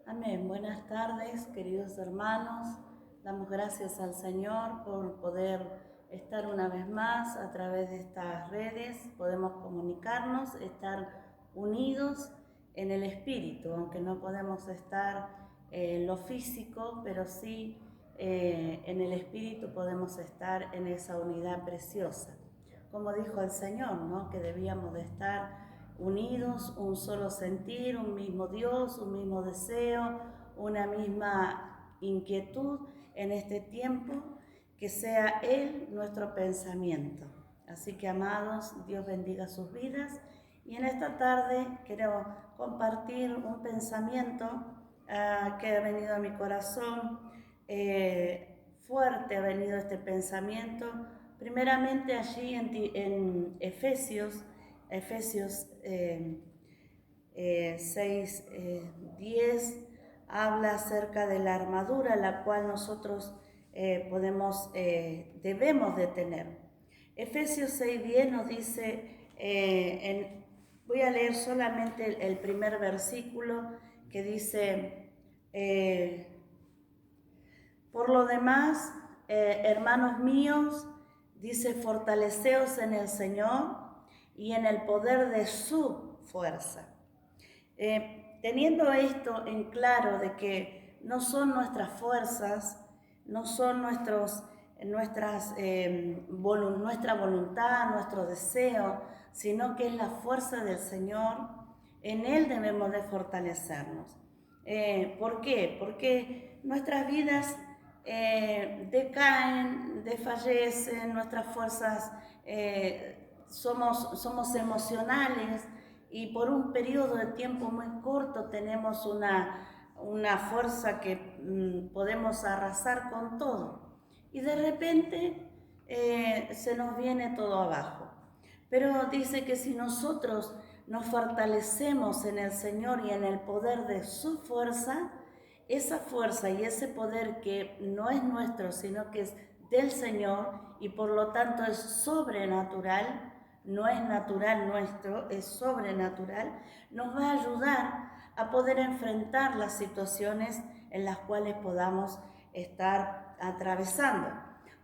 Amén. Buenas tardes, queridos hermanos. Damos gracias al Señor por poder estar una vez más a través de estas redes. Podemos comunicarnos, estar unidos en el espíritu, aunque no podemos estar en lo físico, pero sí en el espíritu podemos estar en esa unidad preciosa. Como dijo el Señor, ¿no? Que debíamos de estar unidos, un solo sentir, un mismo Dios, un mismo deseo, una misma inquietud en este tiempo, que sea Él nuestro pensamiento. Así que, amados, Dios bendiga sus vidas y en esta tarde quiero compartir un pensamiento que ha venido a mi corazón. Fuerte ha venido este pensamiento, primeramente allí en Efesios 6, 10, habla acerca de la armadura, la cual nosotros debemos de tener. Efesios 6, 10 nos dice, voy a leer solamente el primer versículo que dice, por lo demás, hermanos míos, dice, fortaleceos en el Señor y en el poder de su fuerza. Teniendo esto en claro de que no son nuestras fuerzas, no son nuestra voluntad, nuestro deseo, sino que es la fuerza del Señor, en Él debemos de fortalecernos. ¿Por qué? Porque nuestras vidas decaen, desfallecen, nuestras fuerzas somos emocionales y por un periodo de tiempo muy corto tenemos una fuerza que podemos arrasar con todo y de repente se nos viene todo abajo. Pero dice que si nosotros nos fortalecemos en el Señor y en el poder de su fuerza, esa fuerza y ese poder que no es nuestro, sino que es del Señor y por lo tanto es sobrenatural, no es natural nuestro, es sobrenatural, nos va a ayudar a poder enfrentar las situaciones en las cuales podamos estar atravesando.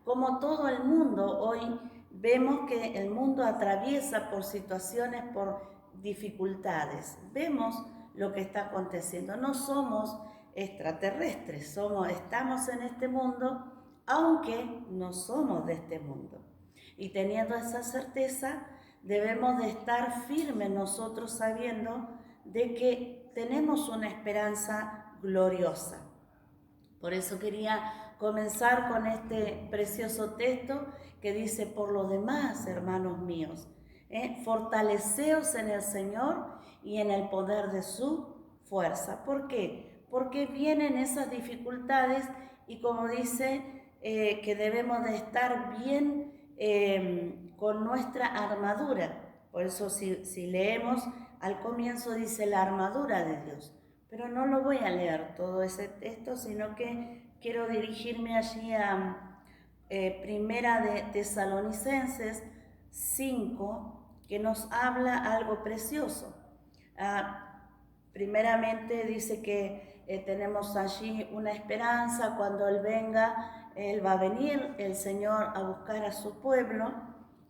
Como todo el mundo, hoy vemos que el mundo atraviesa por situaciones, por dificultades. Vemos lo que está aconteciendo. No somos extraterrestres, estamos en este mundo, aunque no somos de este mundo. Y teniendo esa certeza, debemos de estar firmes nosotros sabiendo de que tenemos una esperanza gloriosa. Por eso quería comenzar con este precioso texto que dice, por lo demás, hermanos míos, fortaleceos en el Señor y en el poder de su fuerza. ¿Por qué? Porque vienen esas dificultades y como dice, que debemos de estar bien con nuestra armadura. Por eso si leemos, al comienzo dice la armadura de Dios. Pero no lo voy a leer todo ese texto, sino que quiero dirigirme allí a Primera de Tesalonicenses 5, que nos habla algo precioso. Primeramente dice que tenemos allí una esperanza, cuando Él venga, Él va a venir, el Señor, a buscar a su pueblo,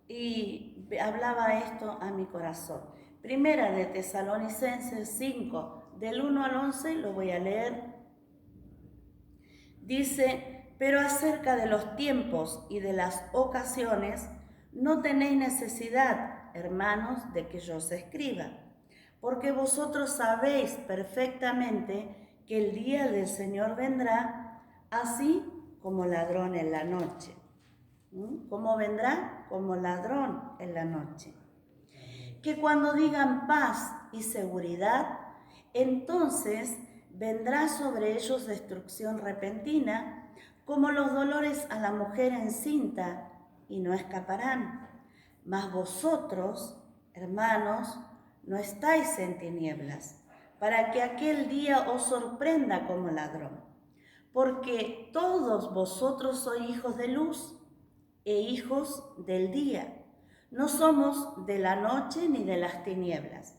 y hablaba esto a mi corazón. Primera de Tesalonicenses 5, del 1 al 11, lo voy a leer. Dice, pero acerca de los tiempos y de las ocasiones, no tenéis necesidad, hermanos, de que yo os escriba, porque vosotros sabéis perfectamente que el día del Señor vendrá así como ladrón en la noche. ¿Cómo vendrá? Como ladrón en la noche. Que cuando digan paz y seguridad, entonces vendrá sobre ellos destrucción repentina, como los dolores a la mujer encinta, y no escaparán. Mas vosotros, hermanos, no estáis en tinieblas, para que aquel día os sorprenda como ladrón. Porque todos vosotros sois hijos de luz e hijos del día. No somos de la noche ni de las tinieblas.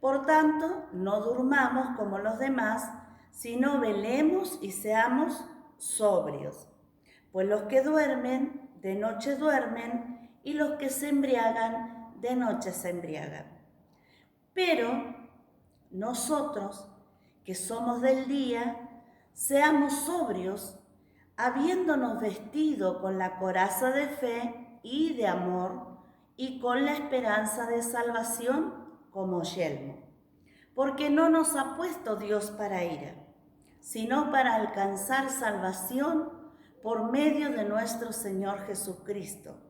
Por tanto, no durmamos como los demás, sino velemos y seamos sobrios. Pues los que duermen, de noche duermen, y los que se embriagan, de noche se embriagan. Pero nosotros, que somos del día, seamos sobrios, habiéndonos vestido con la coraza de fe y de amor, y con la esperanza de salvación como yelmo. Porque no nos ha puesto Dios para ira, sino para alcanzar salvación por medio de nuestro Señor Jesucristo,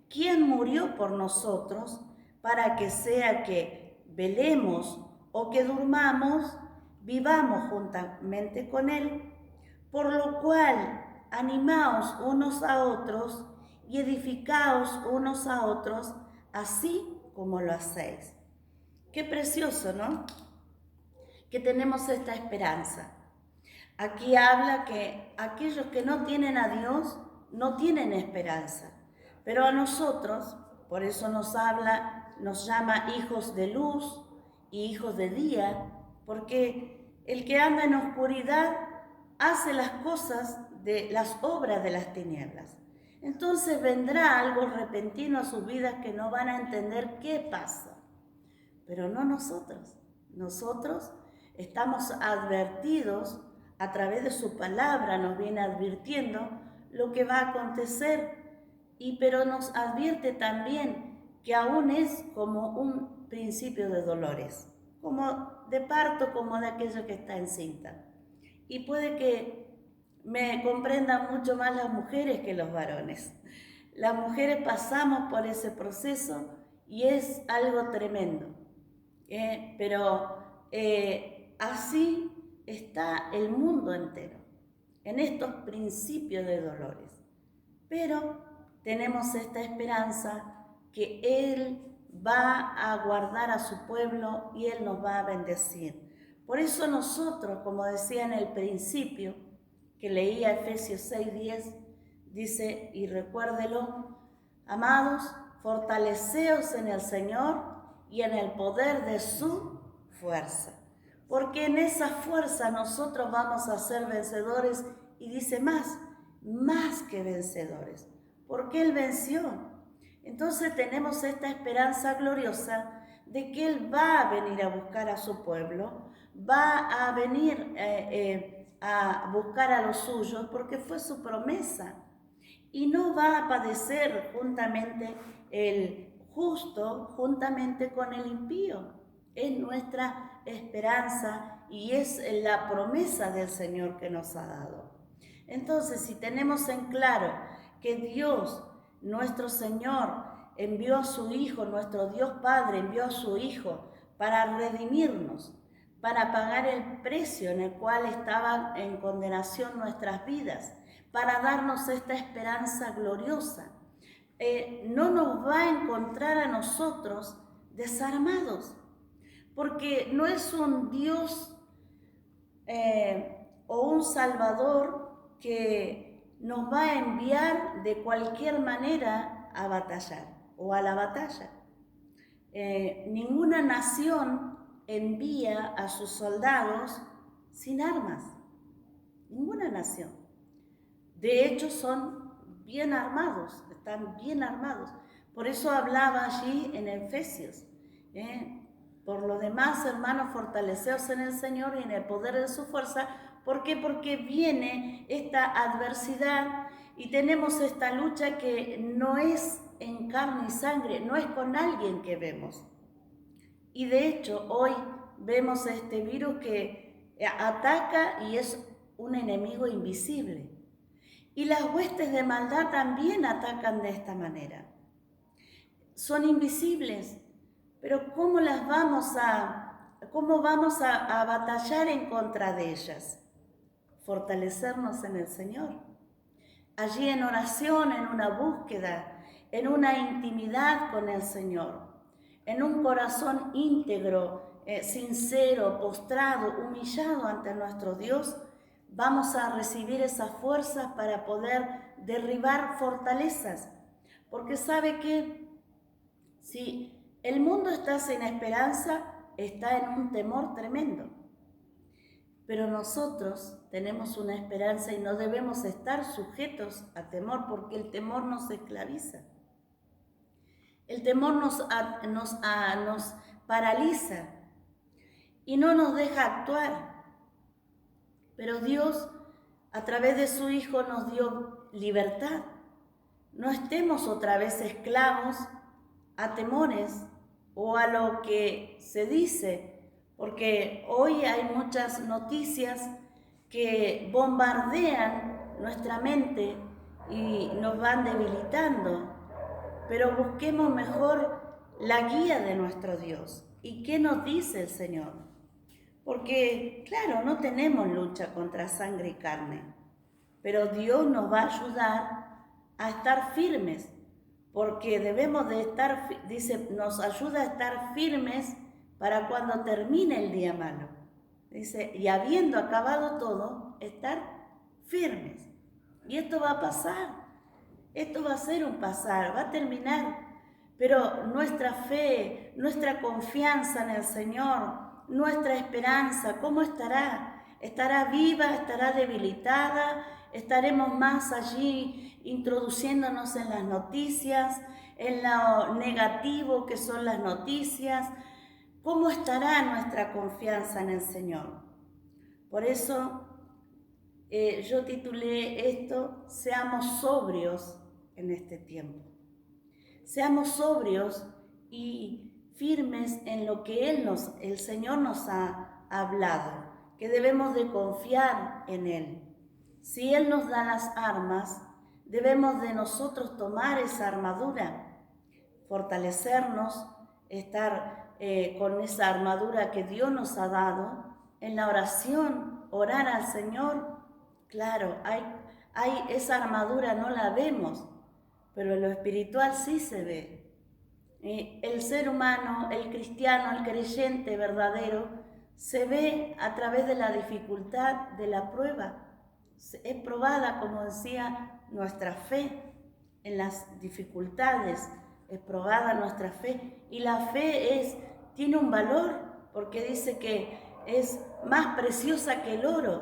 quien murió por nosotros, para que sea que velemos o que durmamos, vivamos juntamente con Él. Por lo cual, animaos unos a otros y edificaos unos a otros, así como lo hacéis. Qué precioso, ¿no? Que tenemos esta esperanza. Aquí habla que aquellos que no tienen a Dios no tienen esperanza, pero a nosotros, por eso nos habla, nos llama hijos de luz y hijos de día, porque el que anda en oscuridad hace las cosas de las obras de las tinieblas. Entonces vendrá algo repentino a sus vidas que no van a entender qué pasa, pero no nosotros. Nosotros estamos advertidos a través de su palabra, nos viene advirtiendo lo que va a acontecer, pero nos advierte también que aún es como un principio de dolores, como de parto, como de aquello que está encinta. Y puede que me comprendan mucho más las mujeres que los varones. Las mujeres pasamos por ese proceso y es algo tremendo. Pero así está el mundo entero, en estos principios de dolores. Pero tenemos esta esperanza que Él va a guardar a su pueblo y Él nos va a bendecir. Por eso nosotros, como decía en el principio, que leía Efesios 6:10, dice, y recuérdelo, amados, fortaleceos en el Señor y en el poder de su fuerza. Porque en esa fuerza nosotros vamos a ser vencedores, y dice más que vencedores, porque Él venció. Entonces tenemos esta esperanza gloriosa de que Él va a venir a buscar a su pueblo, va a venir a buscar a los suyos, porque fue su promesa. Y no va a padecer juntamente el justo, juntamente con el impío. Es nuestra esperanza y es la promesa del Señor que nos ha dado. Entonces, si tenemos en claro que Dios, nuestro Señor, envió a su Hijo, nuestro Dios Padre envió a su Hijo para redimirnos, para pagar el precio en el cual estaban en condenación nuestras vidas, para darnos esta esperanza gloriosa. No nos va a encontrar a nosotros desarmados, porque no es un Dios o un Salvador que nos va a enviar de cualquier manera a batallar o a la batalla. Ninguna nación envía a sus soldados sin armas, ninguna nación. De hecho, son bien armados, están bien armados. Por eso hablaba allí en Efesios. Por lo demás, hermanos, fortaleceos en el Señor y en el poder de su fuerza. ¿Por qué? Porque viene esta adversidad y tenemos esta lucha que no es en carne y sangre, no es con alguien que vemos. Y de hecho, hoy vemos este virus que ataca y es un enemigo invisible. Y las huestes de maldad también atacan de esta manera. Son invisibles, pero ¿cómo vamos a batallar en contra de ellas? Fortalecernos en el Señor. Allí en oración, en una búsqueda, en una intimidad con el Señor, en un corazón íntegro, sincero, postrado, humillado ante nuestro Dios, vamos a recibir esas fuerzas para poder derribar fortalezas. Porque sabe que si el mundo está sin esperanza, está en un temor tremendo. Pero nosotros tenemos una esperanza y no debemos estar sujetos a temor, porque el temor nos esclaviza. El temor nos paraliza y no nos deja actuar. Pero Dios, a través de su Hijo, nos dio libertad. No estemos otra vez esclavos a temores o a lo que se dice, porque hoy hay muchas noticias que bombardean nuestra mente y nos van debilitando. Pero busquemos mejor la guía de nuestro Dios. ¿Y qué nos dice el Señor? Porque, claro, no tenemos lucha contra sangre y carne, pero Dios nos va a ayudar a estar firmes, porque debemos de estar, dice, nos ayuda a estar firmes para cuando termine el día malo. Dice, y habiendo acabado todo, estar firmes. Y esto va a pasar. Esto va a ser un pasar, va a terminar, pero nuestra fe, nuestra confianza en el Señor, nuestra esperanza, ¿cómo estará? ¿Estará viva? ¿Estará debilitada? ¿Estaremos más allí introduciéndonos en las noticias, en lo negativo que son las noticias? ¿Cómo estará nuestra confianza en el Señor? Por eso yo titulé esto, seamos sobrios en este tiempo. Seamos sobrios y firmes en lo que el Señor nos ha hablado, que debemos de confiar en Él. Si Él nos da las armas, debemos de nosotros tomar esa armadura, fortalecernos, estar con esa armadura que Dios nos ha dado, en la oración, orar al Señor. Claro, esa armadura no la vemos, pero en lo espiritual sí se ve. El ser humano, el cristiano, el creyente verdadero, se ve a través de la dificultad, de la prueba. Es probada, como decía, nuestra fe en las dificultades, es probada nuestra fe. Y la fe tiene un valor, porque dice que es más preciosa que el oro.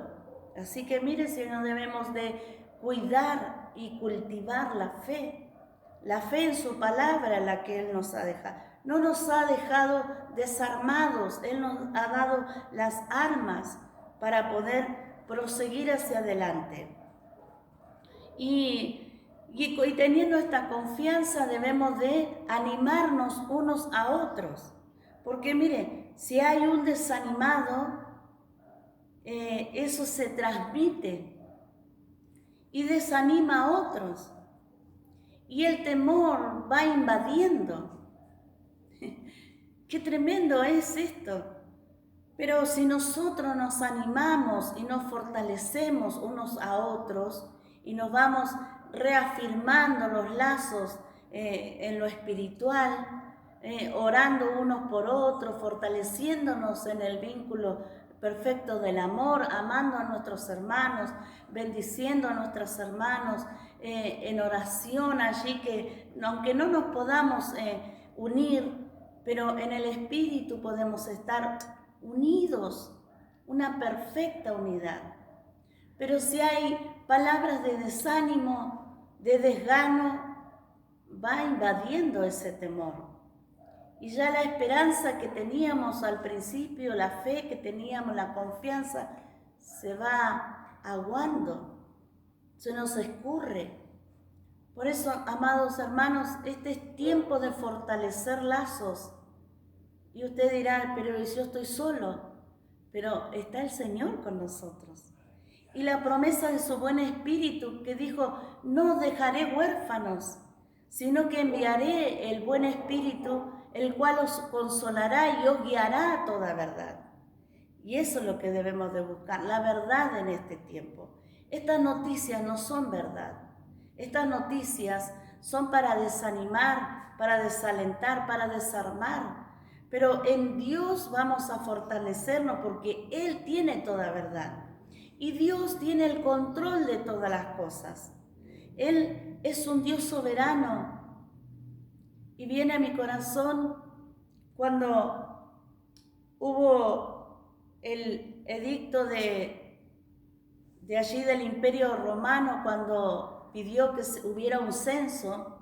Así que mire si no debemos de cuidar y cultivar la fe en su palabra, la que Él nos ha dejado. No nos ha dejado desarmados, Él nos ha dado las armas para poder proseguir hacia adelante. Y teniendo esta confianza debemos de animarnos unos a otros. Porque mire, si hay un desanimado, eso se transmite y desanima a otros. Y el temor va invadiendo. Qué tremendo es esto. Pero si nosotros nos animamos y nos fortalecemos unos a otros y nos vamos reafirmando los lazos en lo espiritual, orando unos por otros, fortaleciéndonos en el vínculo perfecto del amor, amando a nuestros hermanos, bendiciendo a nuestros hermanos, en oración allí, que aunque no nos podamos unir, pero en el espíritu podemos estar unidos, una perfecta unidad. Pero si hay palabras de desánimo, de desgano, va invadiendo ese temor. Y ya la esperanza que teníamos al principio, la fe que teníamos, la confianza, se va aguando, se nos escurre. Por eso, amados hermanos, este es tiempo de fortalecer lazos. Y usted dirá, pero yo estoy solo. Pero está el Señor con nosotros. Y la promesa de su buen espíritu que dijo, no os dejaré huérfanos, sino que enviaré el buen espíritu, el cual os consolará y os guiará a toda verdad. Y eso es lo que debemos de buscar, la verdad en este tiempo. Estas noticias no son verdad. Estas noticias son para desanimar, para desalentar, para desarmar. Pero en Dios vamos a fortalecernos porque Él tiene toda verdad. Y Dios tiene el control de todas las cosas. Él es un Dios soberano. Y viene a mi corazón cuando hubo el edicto de allí del Imperio Romano, cuando pidió que hubiera un censo,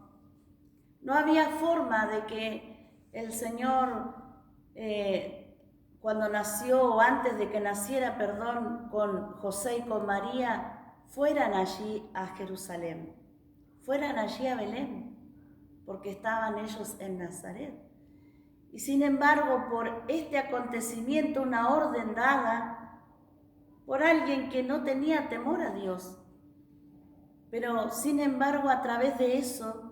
no había forma de que el Señor, cuando nació, o antes de que naciera, perdón, con José y con María, fueran allí a Jerusalén, fueran allí a Belén, porque estaban ellos en Nazaret. Y sin embargo, por este acontecimiento, una orden dada por alguien que no tenía temor a Dios, pero sin embargo, a través de eso,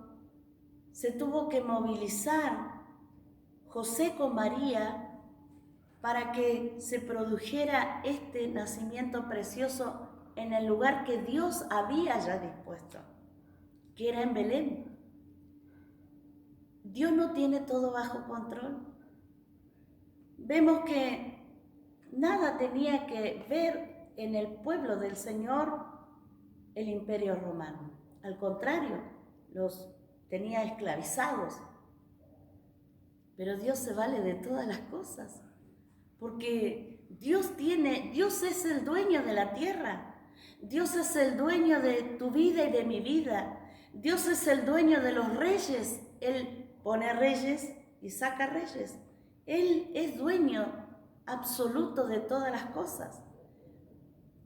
se tuvo que movilizar José con María para que se produjera este nacimiento precioso en el lugar que Dios había ya dispuesto, que era en Belén. Dios no tiene todo bajo control. Vemos que nada tenía que ver en el pueblo del Señor el Imperio Romano. Al contrario, los tenía esclavizados. Pero Dios se vale de todas las cosas, porque Dios es el dueño de la tierra. Dios es el dueño de tu vida y de mi vida. Dios es el dueño de los reyes. Él pone reyes y saca reyes. Él es dueño absoluto de todas las cosas.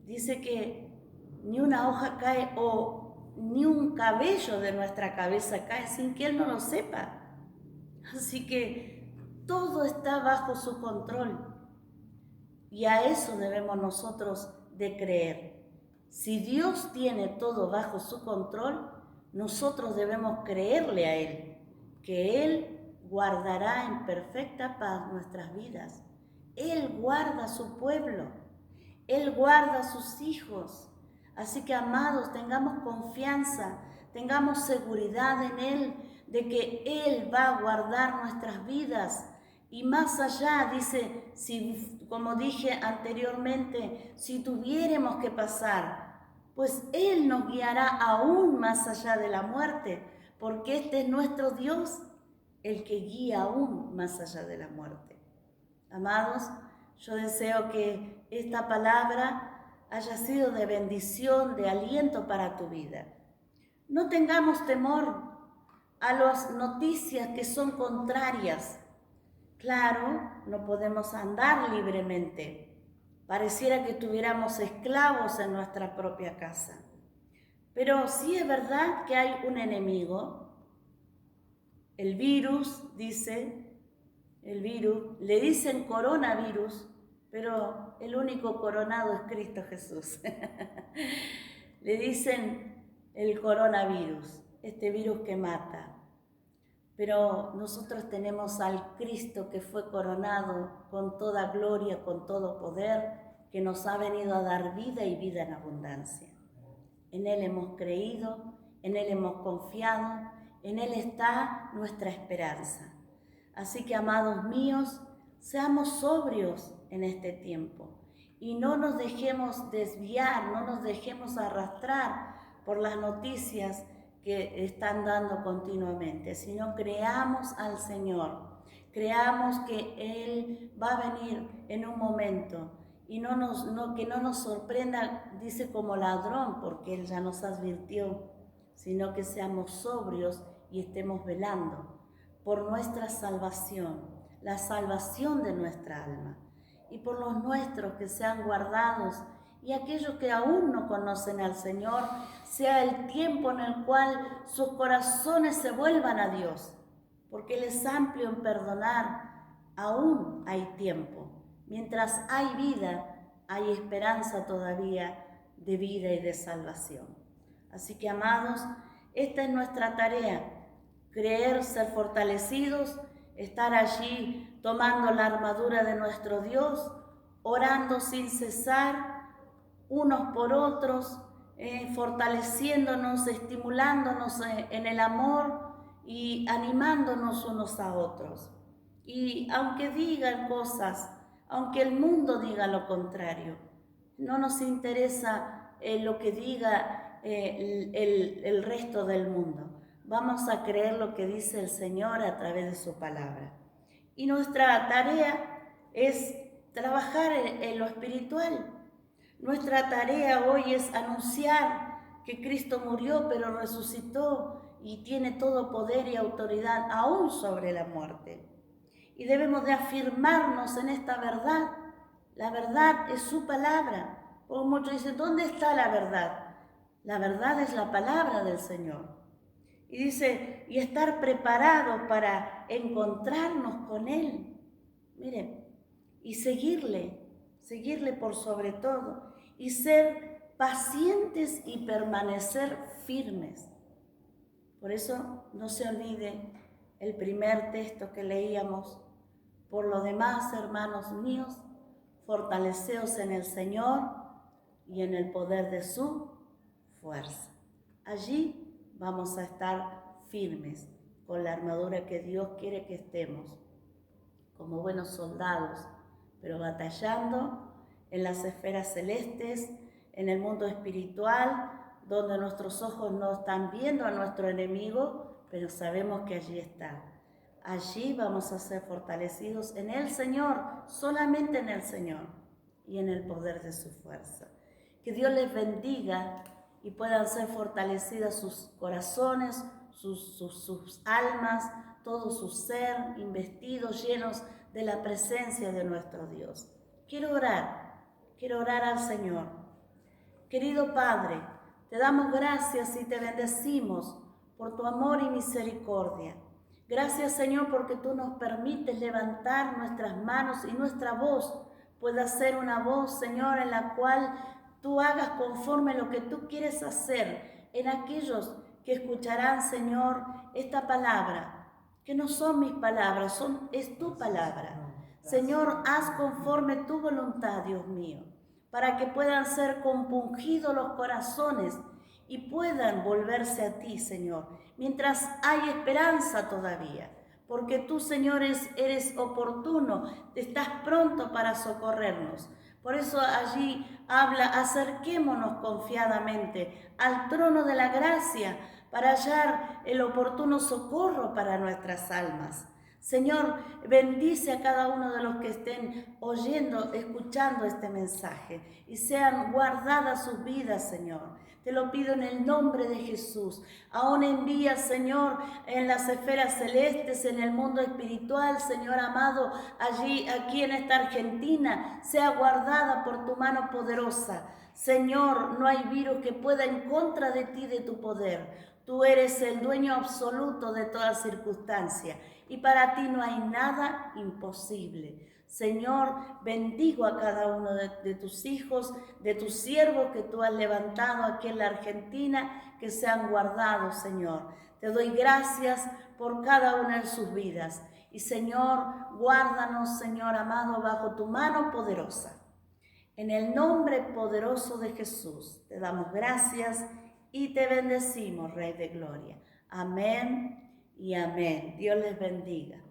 Dice que ni una hoja cae o ni un cabello de nuestra cabeza cae sin que Él no lo sepa. Así que todo está bajo su control. Y a eso debemos nosotros de creer. Si Dios tiene todo bajo su control, nosotros debemos creerle a Él, que Él guardará en perfecta paz nuestras vidas. Él guarda a su pueblo, Él guarda a sus hijos. Así que, amados, tengamos confianza, tengamos seguridad en Él, de que Él va a guardar nuestras vidas. Y más allá, dice, si, como dije anteriormente, si tuviéramos que pasar, pues Él nos guiará aún más allá de la muerte, porque este es nuestro Dios, el que guía aún más allá de la muerte. Amados, yo deseo que esta palabra haya sido de bendición, de aliento para tu vida. No tengamos temor a las noticias que son contrarias. Claro, no podemos andar libremente. Pareciera que estuviéramos esclavos en nuestra propia casa. Pero sí es verdad que hay un enemigo. El virus, le dicen coronavirus, pero el único coronado es Cristo Jesús. Le dicen el coronavirus, este virus que mata. Pero nosotros tenemos al Cristo que fue coronado con toda gloria, con todo poder, que nos ha venido a dar vida y vida en abundancia. En Él hemos creído, en Él hemos confiado, en Él está nuestra esperanza. Así que, amados míos, seamos sobrios en este tiempo y no nos dejemos desviar, no nos dejemos arrastrar por las noticias que están dando continuamente, sino creamos al Señor, creamos que Él va a venir en un momento y que no nos sorprenda, dice, como ladrón, porque Él ya nos advirtió, sino que seamos sobrios y estemos velando por nuestra salvación, la salvación de nuestra alma, y por los nuestros que sean guardados, y aquellos que aún no conocen al Señor, sea el tiempo en el cual sus corazones se vuelvan a Dios, porque Él es amplio en perdonar. Aún hay tiempo. Mientras hay vida, hay esperanza todavía de vida y de salvación. Así que, amados, esta es nuestra tarea: creer, ser fortalecidos, estar allí tomando la armadura de nuestro Dios, orando sin cesar, unos por otros, fortaleciéndonos, estimulándonos en el amor y animándonos unos a otros. Y aunque digan cosas, aunque el mundo diga lo contrario, no nos interesa lo que diga el resto del mundo. Vamos a creer lo que dice el Señor a través de su palabra. Y nuestra tarea es trabajar en lo espiritual. Nuestra tarea hoy es anunciar que Cristo murió, pero resucitó y tiene todo poder y autoridad aún sobre la muerte. Y debemos de afirmarnos en esta verdad. La verdad es su palabra. Como muchos dicen, ¿dónde está la verdad? La verdad es la palabra del Señor. Y dice, y estar preparado para encontrarnos con Él. Miren, y seguirle por sobre todo, y ser pacientes y permanecer firmes. Por eso no se olvide el primer texto que leíamos. Por lo demás, hermanos míos, fortaleceos en el Señor y en el poder de su fuerza. Allí vamos a estar firmes con la armadura que Dios quiere que estemos, como buenos soldados, pero batallando en las esferas celestes, en el mundo espiritual, donde nuestros ojos no están viendo a nuestro enemigo, pero sabemos que allí está. Allí vamos a ser fortalecidos en el Señor, solamente en el Señor y en el poder de su fuerza. Que Dios les bendiga y puedan ser fortalecidas sus corazones, sus almas, todo su ser, investidos, llenos de la presencia de nuestro Dios. Quiero orar al Señor. Querido Padre, te damos gracias y te bendecimos por tu amor y misericordia. Gracias, Señor, porque tú nos permites levantar nuestras manos y nuestra voz pueda ser una voz, Señor, en la cual tú hagas conforme lo que tú quieres hacer en aquellos que escucharán, Señor, esta palabra, que no son mis palabras, es tu palabra. Señor, haz conforme tu voluntad, Dios mío, para que puedan ser compungidos los corazones y puedan volverse a ti, Señor, mientras hay esperanza todavía, porque tú, Señor, eres oportuno, estás pronto para socorrernos. Por eso allí habla, acerquémonos confiadamente al trono de la gracia para hallar el oportuno socorro para nuestras almas. Señor, bendice a cada uno de los que estén oyendo, escuchando este mensaje y sean guardadas sus vidas, Señor. Te lo pido en el nombre de Jesús. Aún envía, Señor, en las esferas celestes, en el mundo espiritual, Señor amado, allí, aquí en esta Argentina, sea guardada por tu mano poderosa. Señor, no hay virus que pueda en contra de ti, de tu poder. Tú eres el dueño absoluto de toda circunstancia y para ti no hay nada imposible. Señor, bendigo a cada uno de tus hijos, de tus siervos que tú has levantado aquí en la Argentina, que sean guardados, Señor. Te doy gracias por cada una de sus vidas. Y Señor, guárdanos, Señor amado, bajo tu mano poderosa. En el nombre poderoso de Jesús, te damos gracias y te bendecimos, Rey de Gloria. Amén y amén. Dios les bendiga.